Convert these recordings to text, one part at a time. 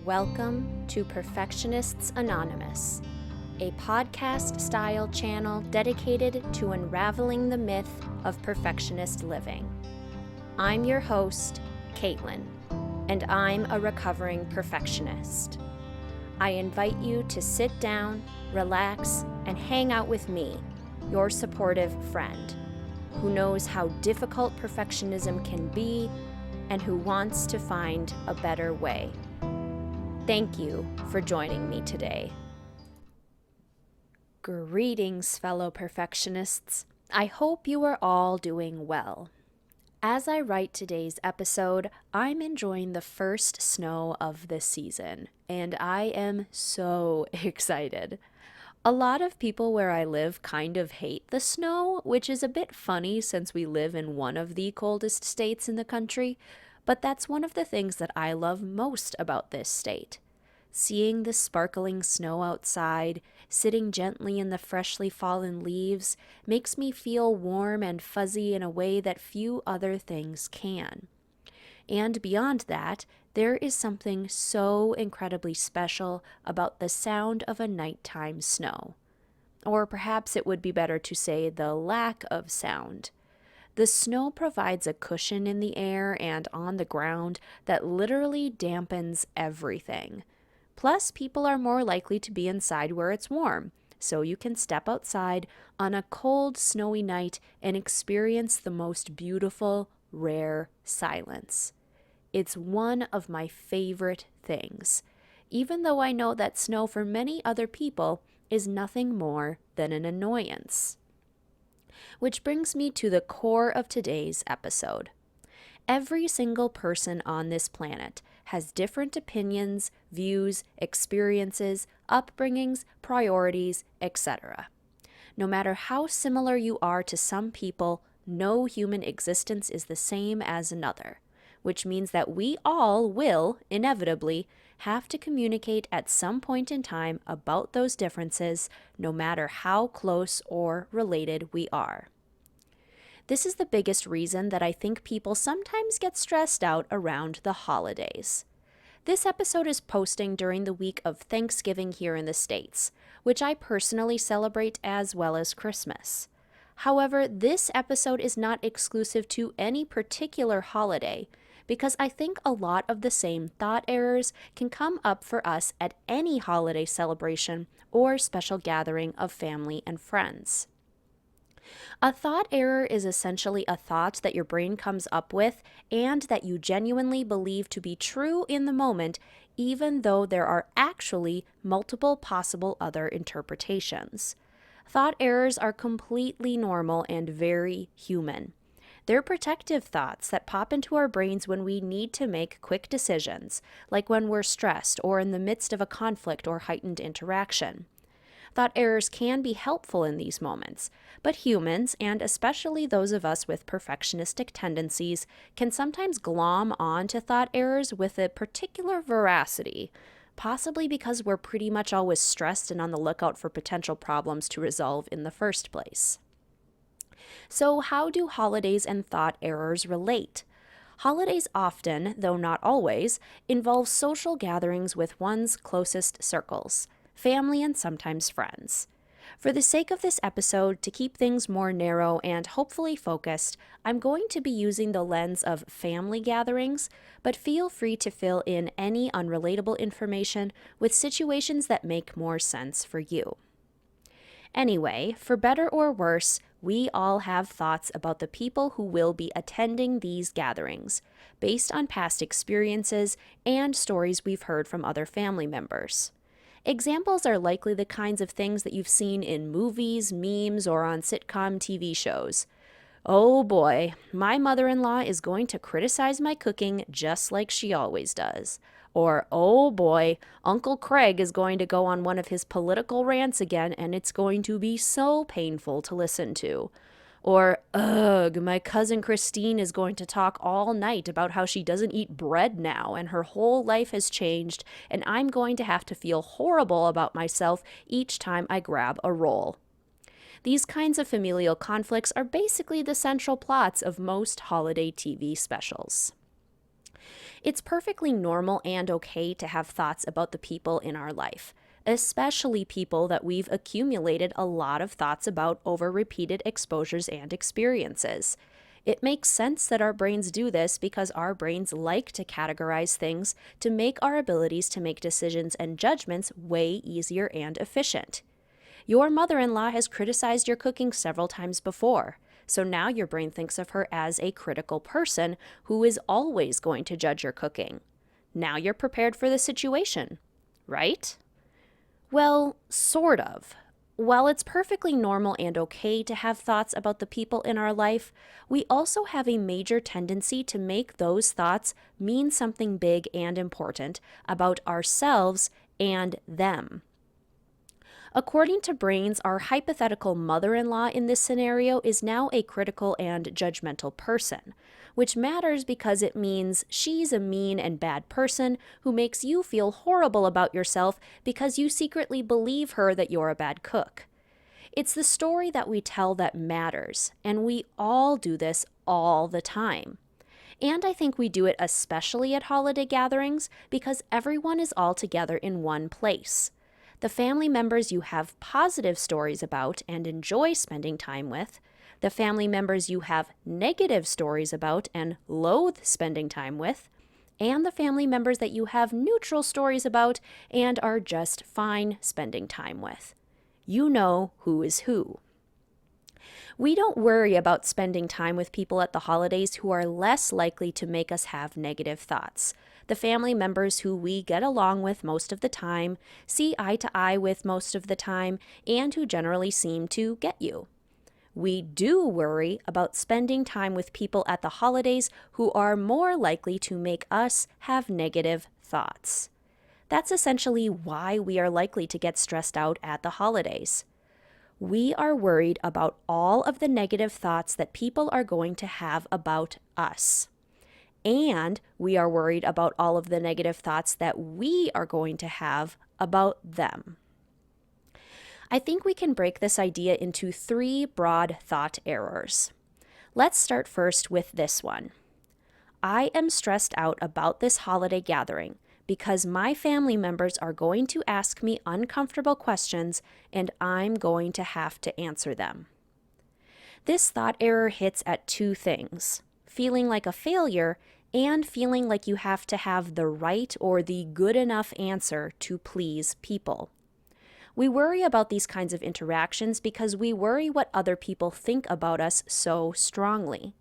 Welcome to Perfectionists Anonymous, a podcast-style channel dedicated to unraveling the myth of perfectionist living. I'm your host, Caitlin, and I'm a recovering perfectionist. I invite you to sit down, relax, and hang out with me, your supportive friend, who knows how difficult perfectionism can be and who wants to find a better way. Thank you for joining me today. Greetings, fellow perfectionists. I hope you are all doing well. As I write today's episode, I'm enjoying the first snow of the season, and I am so excited. A lot of people where I live kind of hate the snow, which is a bit funny since we live in one of the coldest states in the country, but that's one of the things that I love most about this state. Seeing the sparkling snow outside, sitting gently in the freshly fallen leaves, makes me feel warm and fuzzy in a way that few other things can. And beyond that, there is something so incredibly special about the sound of a nighttime snow. Or perhaps it would be better to say the lack of sound. The snow provides a cushion in the air and on the ground that literally dampens everything. Plus, people are more likely to be inside where it's warm, so you can step outside on a cold, snowy night and experience the most beautiful, rare silence. It's one of my favorite things, even though I know that snow for many other people is nothing more than an annoyance. Which brings me to the core of today's episode. Every single person on this planet has different opinions, views, experiences, upbringings, priorities, etc. No matter how similar you are to some people, no human existence is the same as another, which means that we all will, inevitably, have to communicate at some point in time about those differences, no matter how close or related we are. This is the biggest reason that I think people sometimes get stressed out around the holidays. This episode is posting during the week of Thanksgiving here in the States, which I personally celebrate as well as Christmas. However, this episode is not exclusive to any particular holiday, because I think a lot of the same thought errors can come up for us at any holiday celebration or special gathering of family and friends. A thought error is essentially a thought that your brain comes up with and that you genuinely believe to be true in the moment, even though there are actually multiple possible other interpretations. Thought errors are completely normal and very human. They're protective thoughts that pop into our brains when we need to make quick decisions, like when we're stressed or in the midst of a conflict or heightened interaction. Thought errors can be helpful in these moments, but humans, and especially those of us with perfectionistic tendencies, can sometimes glom on to thought errors with a particular veracity, possibly because we're pretty much always stressed and on the lookout for potential problems to resolve in the first place. So how do holidays and thought errors relate? Holidays often, though not always, involve social gatherings with one's closest circles, family and sometimes friends. For the sake of this episode, to keep things more narrow and hopefully focused, I'm going to be using the lens of family gatherings, but feel free to fill in any unrelatable information with situations that make more sense for you. Anyway, for better or worse, we all have thoughts about the people who will be attending these gatherings, based on past experiences and stories we've heard from other family members. Examples are likely the kinds of things that you've seen in movies, memes, or on sitcom TV shows. Oh boy, my mother-in-law is going to criticize my cooking just like she always does. Or, oh boy, Uncle Craig is going to go on one of his political rants again and it's going to be so painful to listen to. Or, ugh, my cousin Christine is going to talk all night about how she doesn't eat bread now and her whole life has changed and I'm going to have to feel horrible about myself each time I grab a roll. These kinds of familial conflicts are basically the central plots of most holiday TV specials. It's perfectly normal and okay to have thoughts about the people in our life, especially people that we've accumulated a lot of thoughts about over repeated exposures and experiences. It makes sense that our brains do this because our brains like to categorize things to make our abilities to make decisions and judgments way easier and efficient. Your mother-in-law has criticized your cooking several times before, so now your brain thinks of her as a critical person who is always going to judge your cooking. Now you're prepared for the situation, right? Well, sort of. While it's perfectly normal and okay to have thoughts about the people in our life, we also have a major tendency to make those thoughts mean something big and important about ourselves and them. According to brains, our hypothetical mother-in-law in this scenario is now a critical and judgmental person, which matters because it means she's a mean and bad person who makes you feel horrible about yourself because you secretly believe her that you're a bad cook. It's the story that we tell that matters, and we all do this all the time. And I think we do it especially at holiday gatherings because everyone is all together in one place. The family members you have positive stories about and enjoy spending time with, the family members you have negative stories about and loathe spending time with, and the family members that you have neutral stories about and are just fine spending time with. You know who is who. We don't worry about spending time with people at the holidays who are less likely to make us have negative thoughts. The family members who we get along with most of the time, see eye to eye with most of the time, and who generally seem to get you. We do worry about spending time with people at the holidays who are more likely to make us have negative thoughts. That's essentially why we are likely to get stressed out at the holidays. We are worried about all of the negative thoughts that people are going to have about us. And we are worried about all of the negative thoughts that we are going to have about them. I think we can break this idea into 3 broad thought errors. Let's start first with this one. I am stressed out about this holiday gathering because my family members are going to ask me uncomfortable questions and I'm going to have to answer them. This thought error hits at 2 things: feeling like a failure and feeling like you have to have the right or the good enough answer to please people. We worry about these kinds of interactions because we worry what other people think about us so strongly.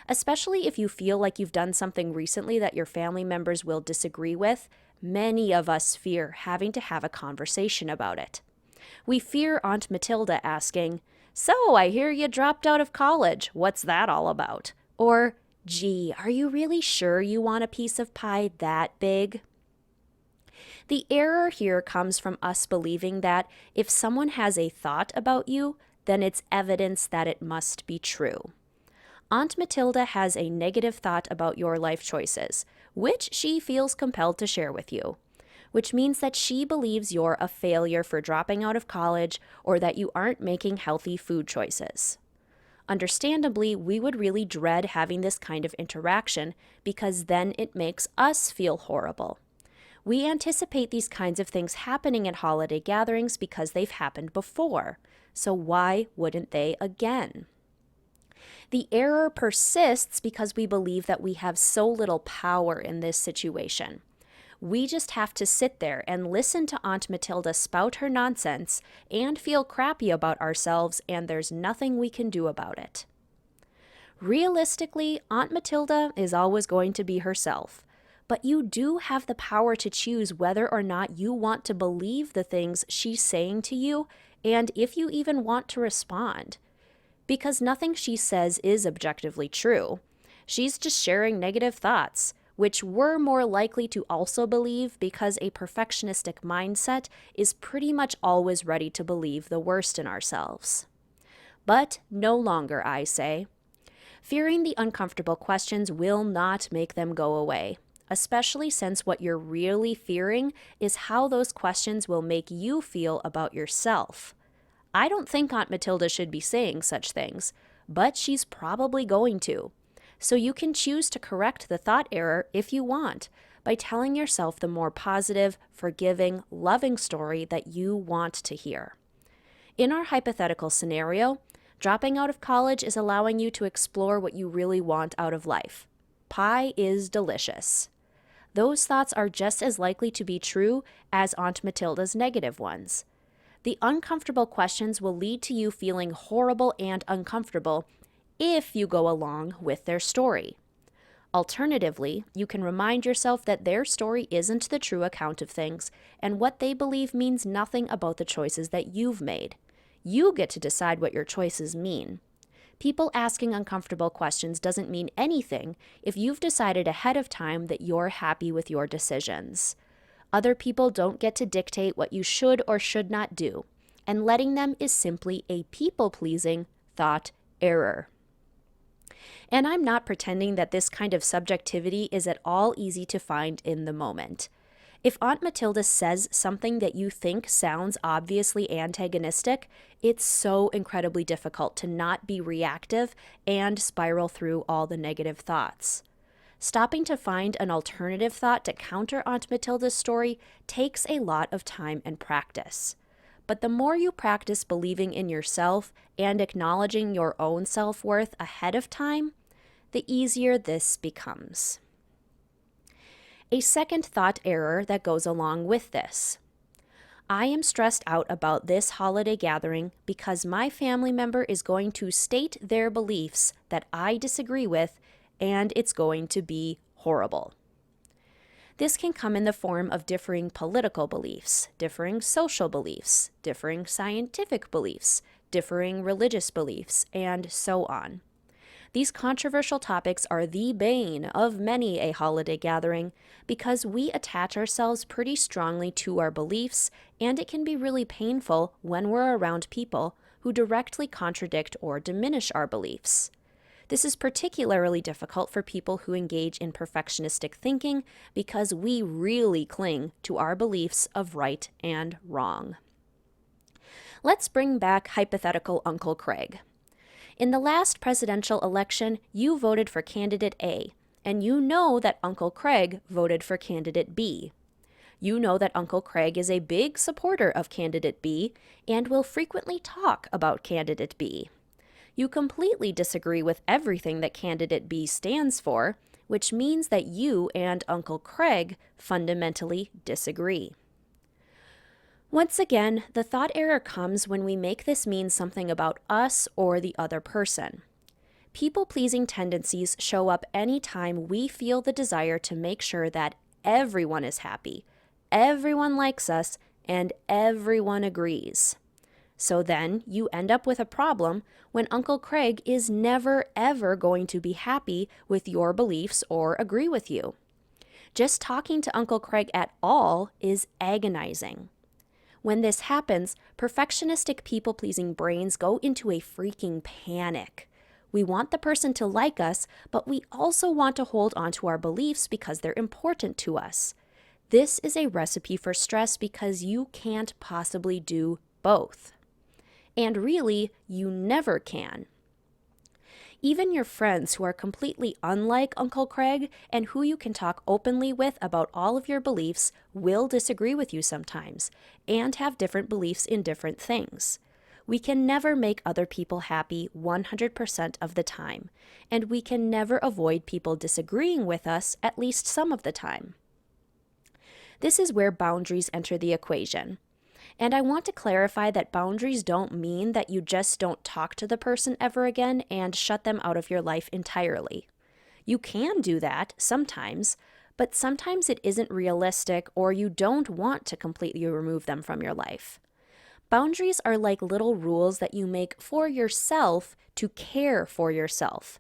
Especially if you feel like you've done something recently that your family members will disagree with, many of us fear having to have a conversation about it. We fear Aunt Matilda asking, "So, I hear you dropped out of college. What's that all about?" Or, "Gee, are you really sure you want a piece of pie that big?" The error here comes from us believing that if someone has a thought about you, then it's evidence that it must be true. Aunt Matilda has a negative thought about your life choices, which she feels compelled to share with you, which means that she believes you're a failure for dropping out of college or that you aren't making healthy food choices. Understandably, we would really dread having this kind of interaction because then it makes us feel horrible. We anticipate these kinds of things happening at holiday gatherings because they've happened before, so why wouldn't they again? The error persists because we believe that we have so little power in this situation. We just have to sit there and listen to Aunt Matilda spout her nonsense and feel crappy about ourselves, and there's nothing we can do about it. Realistically, Aunt Matilda is always going to be herself, but you do have the power to choose whether or not you want to believe the things she's saying to you, and if you even want to respond. Because nothing she says is objectively true. She's just sharing negative thoughts, which we're more likely to also believe because a perfectionistic mindset is pretty much always ready to believe the worst in ourselves. But no longer, I say. Fearing the uncomfortable questions will not make them go away, especially since what you're really fearing is how those questions will make you feel about yourself. I don't think Aunt Matilda should be saying such things, but she's probably going to. So you can choose to correct the thought error if you want by telling yourself the more positive, forgiving, loving story that you want to hear. In our hypothetical scenario, dropping out of college is allowing you to explore what you really want out of life. Pie is delicious. Those thoughts are just as likely to be true as Aunt Matilda's negative ones. The uncomfortable questions will lead to you feeling horrible and uncomfortable if you go along with their story. Alternatively, you can remind yourself that their story isn't the true account of things, and what they believe means nothing about the choices that you've made. You get to decide what your choices mean. People asking uncomfortable questions doesn't mean anything if you've decided ahead of time that you're happy with your decisions. Other people don't get to dictate what you should or should not do, and letting them is simply a people-pleasing thought error. And I'm not pretending that this kind of subjectivity is at all easy to find in the moment. If Aunt Matilda says something that you think sounds obviously antagonistic, it's so incredibly difficult to not be reactive and spiral through all the negative thoughts. Stopping to find an alternative thought to counter Aunt Matilda's story takes a lot of time and practice. But the more you practice believing in yourself and acknowledging your own self-worth ahead of time, the easier this becomes. A second thought error that goes along with this. I am stressed out about this holiday gathering because my family member is going to state their beliefs that I disagree with, and it's going to be horrible. This can come in the form of differing political beliefs, differing social beliefs, differing scientific beliefs, differing religious beliefs, and so on. These controversial topics are the bane of many a holiday gathering because we attach ourselves pretty strongly to our beliefs, and it can be really painful when we're around people who directly contradict or diminish our beliefs. This is particularly difficult for people who engage in perfectionistic thinking because we really cling to our beliefs of right and wrong. Let's bring back hypothetical Uncle Craig. In the last presidential election, you voted for candidate A, and you know that Uncle Craig voted for candidate B. You know that Uncle Craig is a big supporter of candidate B and will frequently talk about candidate B. You completely disagree with everything that candidate B stands for, which means that you and Uncle Craig fundamentally disagree. Once again, the thought error comes when we make this mean something about us or the other person. People-pleasing tendencies show up anytime we feel the desire to make sure that everyone is happy, everyone likes us, and everyone agrees. So then you end up with a problem when Uncle Craig is never ever going to be happy with your beliefs or agree with you. Just talking to Uncle Craig at all is agonizing. When this happens, perfectionistic people-pleasing brains go into a freaking panic. We want the person to like us, but we also want to hold on to our beliefs because they're important to us. This is a recipe for stress because you can't possibly do both. And really, you never can. Even your friends who are completely unlike Uncle Craig and who you can talk openly with about all of your beliefs will disagree with you sometimes and have different beliefs in different things. We can never make other people happy 100% of the time, and we can never avoid people disagreeing with us at least some of the time. This is where boundaries enter the equation. And I want to clarify that boundaries don't mean that you just don't talk to the person ever again and shut them out of your life entirely. You can do that sometimes, but sometimes it isn't realistic or you don't want to completely remove them from your life. Boundaries are like little rules that you make for yourself to care for yourself.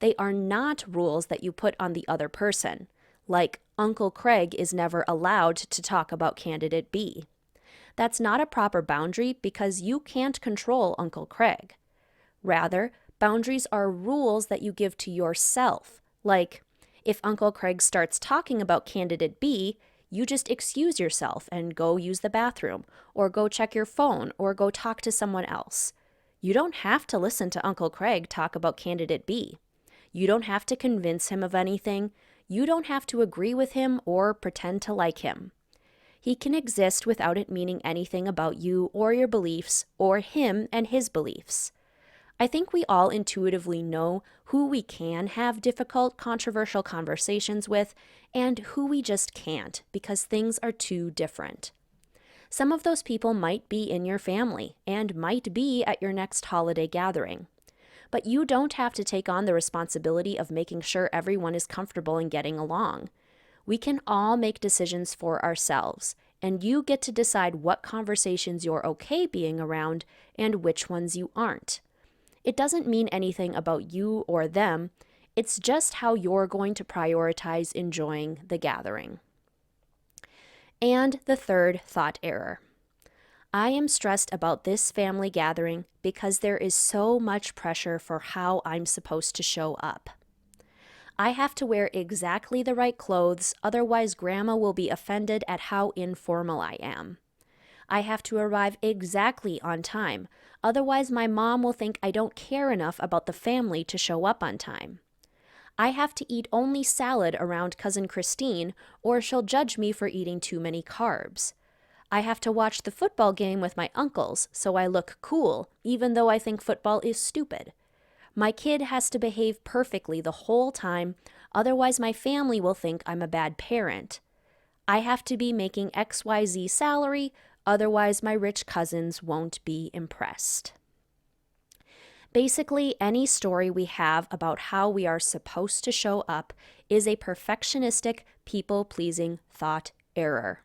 They are not rules that you put on the other person, like Uncle Craig is never allowed to talk about candidate B. That's not a proper boundary because you can't control Uncle Craig. Rather, boundaries are rules that you give to yourself. Like, if Uncle Craig starts talking about candidate B, you just excuse yourself and go use the bathroom, or go check your phone, or go talk to someone else. You don't have to listen to Uncle Craig talk about candidate B. You don't have to convince him of anything. You don't have to agree with him or pretend to like him. He can exist without it meaning anything about you or your beliefs or him and his beliefs. I think we all intuitively know who we can have difficult, controversial conversations with and who we just can't because things are too different. Some of those people might be in your family and might be at your next holiday gathering. But you don't have to take on the responsibility of making sure everyone is comfortable and getting along. We can all make decisions for ourselves, and you get to decide what conversations you're okay being around and which ones you aren't. It doesn't mean anything about you or them, it's just how you're going to prioritize enjoying the gathering. And the third thought error. I am stressed about this family gathering because there is so much pressure for how I'm supposed to show up. I have to wear exactly the right clothes, otherwise Grandma will be offended at how informal I am. I have to arrive exactly on time, otherwise my mom will think I don't care enough about the family to show up on time. I have to eat only salad around Cousin Christine, or she'll judge me for eating too many carbs. I have to watch the football game with my uncles, so I look cool, even though I think football is stupid. My kid has to behave perfectly the whole time, otherwise my family will think I'm a bad parent. I have to be making XYZ salary, otherwise my rich cousins won't be impressed. Basically, any story we have about how we are supposed to show up is a perfectionistic, people-pleasing thought error.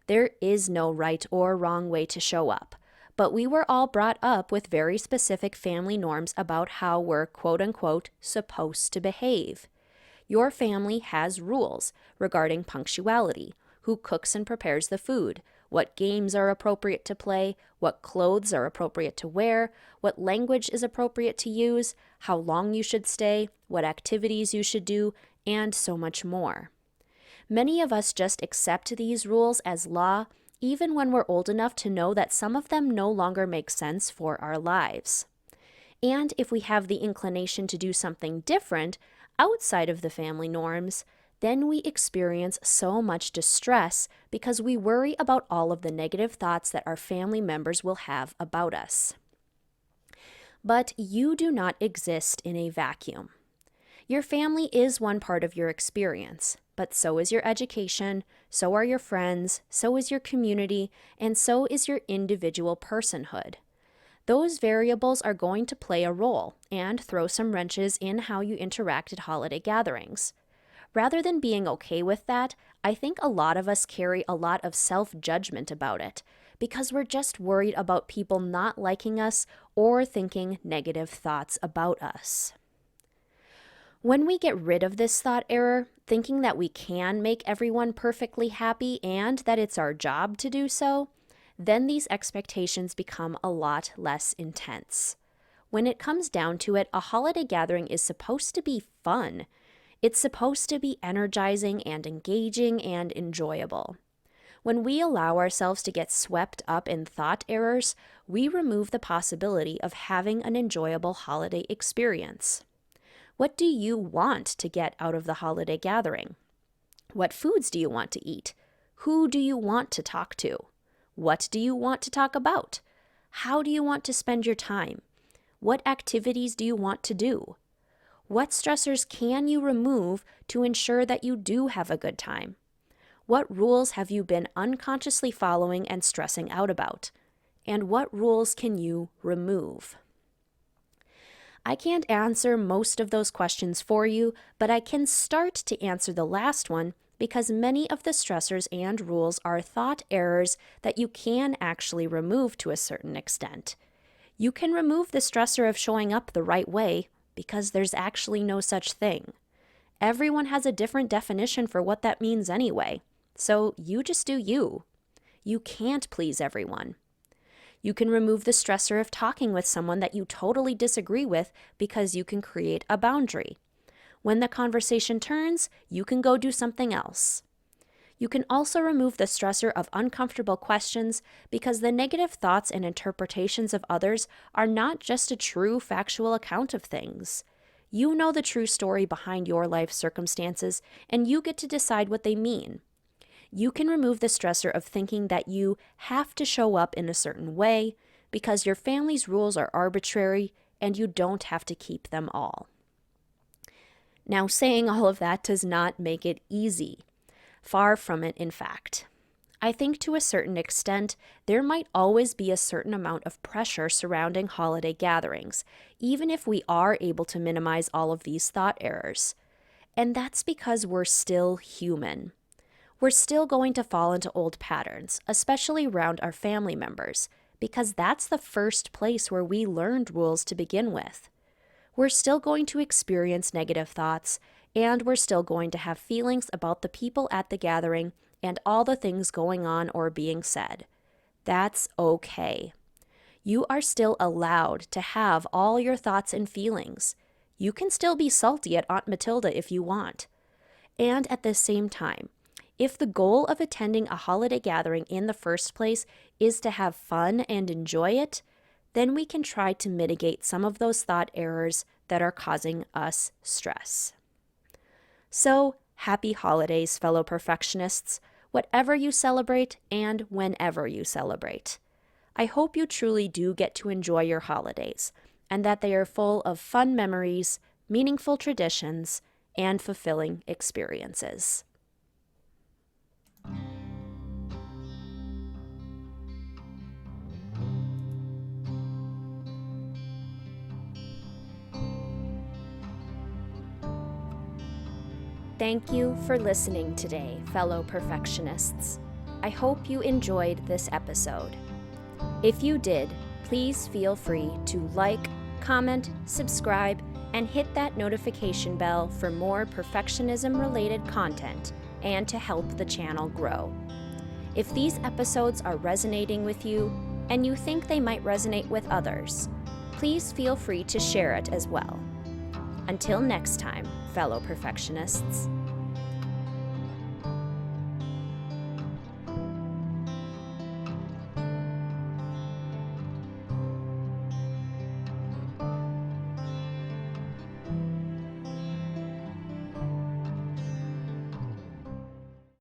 There is no right or wrong way to show up, but we were all brought up with very specific family norms about how we're quote-unquote supposed to behave. Your family has rules regarding punctuality, who cooks and prepares the food, what games are appropriate to play, what clothes are appropriate to wear, what language is appropriate to use, how long you should stay, what activities you should do, and so much more. Many of us just accept these rules as law, even when we're old enough to know that some of them no longer make sense for our lives. And if we have the inclination to do something different outside of the family norms, then we experience so much distress because we worry about all of the negative thoughts that our family members will have about us. But you do not exist in a vacuum. Your family is one part of your experience, but so is your education, so are your friends, so is your community, and so is your individual personhood. Those variables are going to play a role and throw some wrenches in how you interact at holiday gatherings. Rather than being okay with that, I think a lot of us carry a lot of self-judgment about it because we're just worried about people not liking us or thinking negative thoughts about us. When we get rid of this thought error, thinking that we can make everyone perfectly happy and that it's our job to do so, then these expectations become a lot less intense. When it comes down to it, a holiday gathering is supposed to be fun. It's supposed to be energizing and engaging and enjoyable. When we allow ourselves to get swept up in thought errors, we remove the possibility of having an enjoyable holiday experience. What do you want to get out of the holiday gathering? What foods do you want to eat? Who do you want to talk to? What do you want to talk about? How do you want to spend your time? What activities do you want to do? What stressors can you remove to ensure that you do have a good time? What rules have you been unconsciously following and stressing out about? And what rules can you remove? I can't answer most of those questions for you, but I can start to answer the last one because many of the stressors and rules are thought errors that you can actually remove to a certain extent. You can remove the stressor of showing up the right way because there's actually no such thing. Everyone has a different definition for what that means anyway, so you just do you. You can't please everyone. You can remove the stressor of talking with someone that you totally disagree with because you can create a boundary. When the conversation turns, you can go do something else. You can also remove the stressor of uncomfortable questions because the negative thoughts and interpretations of others are not just a true factual account of things. You know the true story behind your life circumstances, and you get to decide what they mean. You can remove the stressor of thinking that you have to show up in a certain way because your family's rules are arbitrary and you don't have to keep them all. Now, saying all of that does not make it easy. Far from it, in fact. I think to a certain extent, there might always be a certain amount of pressure surrounding holiday gatherings, even if we are able to minimize all of these thought errors. And that's because we're still human. We're still going to fall into old patterns, especially around our family members, because that's the first place where we learned rules to begin with. We're still going to experience negative thoughts, and we're still going to have feelings about the people at the gathering and all the things going on or being said. That's okay. You are still allowed to have all your thoughts and feelings. You can still be salty at Aunt Matilda if you want. And at the same time, if the goal of attending a holiday gathering in the first place is to have fun and enjoy it, then we can try to mitigate some of those thought errors that are causing us stress. So, happy holidays, fellow perfectionists, whatever you celebrate and whenever you celebrate. I hope you truly do get to enjoy your holidays and that they are full of fun memories, meaningful traditions, and fulfilling experiences. Thank you for listening today, fellow perfectionists. I hope you enjoyed this episode. If you did, please feel free to like, comment, subscribe, and hit that notification bell for more perfectionism-related content and to help the channel grow. If these episodes are resonating with you and you think they might resonate with others, please feel free to share it as well. Until next time, fellow perfectionists.